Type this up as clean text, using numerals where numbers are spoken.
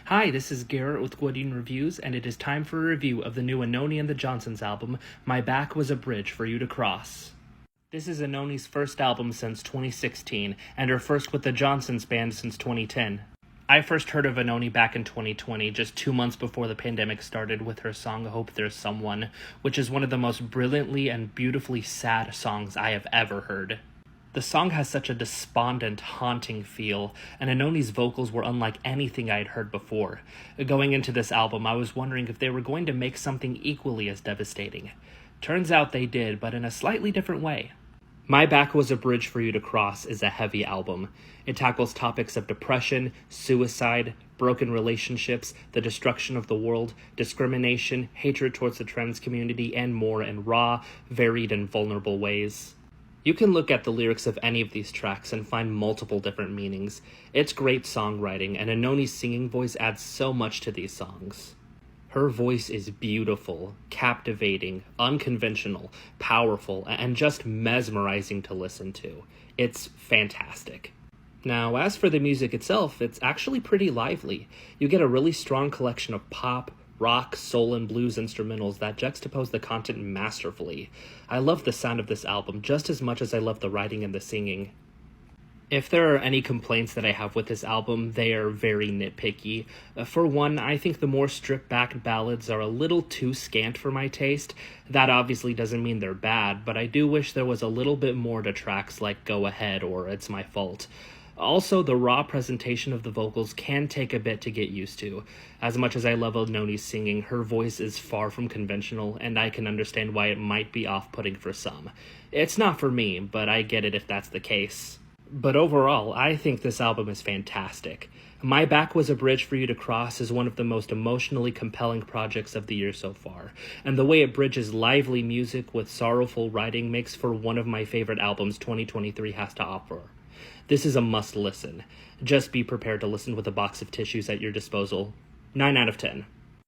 Hi, this is Garrett with Wooding Reviews, and it is time for a review of the new ANOHNI and the Johnsons album, My Back Was a Bridge for You to Cross. This is ANOHNI's first album since 2016, and her first with the Johnsons band since 2010. I first heard of ANOHNI back in 2020, just 2 months before the pandemic started, with her song Hope There's Someone, which is one of the most brilliantly and beautifully sad songs I have ever heard. The song has such a despondent, haunting feel, and ANOHNI's vocals were unlike anything I had heard before. Going into this album, I was wondering if they were going to make something equally as devastating. Turns out they did, but in a slightly different way. My Back Was a Bridge for You to Cross is a heavy album. It tackles topics of depression, suicide, broken relationships, the destruction of the world, discrimination, hatred towards the trans community, and more in raw, varied, and vulnerable ways. You can look at the lyrics of any of these tracks and find multiple different meanings. It's great songwriting, and ANOHNI's singing voice adds so much to these songs. Her voice is beautiful, captivating, unconventional, powerful, and just mesmerizing to listen to. It's fantastic. Now, as for the music itself, it's actually pretty lively. You get a really strong collection of pop, rock, soul, and blues instrumentals that juxtapose the content masterfully. I love the sound of this album just as much as I love the writing and the singing. If there are any complaints that I have with this album, they are very nitpicky. For one, I think the more stripped-back ballads are a little too scant for my taste. That obviously doesn't mean they're bad, but I do wish there was a little bit more to tracks like Go Ahead or It's My Fault. Also, the raw presentation of the vocals can take a bit to get used to. As much as I love ANOHNI's singing, her voice is far from conventional, and I can understand why it might be off-putting for some. It's not for me, but I get it if that's the case. But overall, I think this album is fantastic. My Back Was a Bridge for You to Cross is one of the most emotionally compelling projects of the year so far, and the way it bridges lively music with sorrowful writing makes for one of my favorite albums 2023 has to offer. This is a must listen. Just be prepared to listen with a box of tissues at your disposal. 9 out of 10.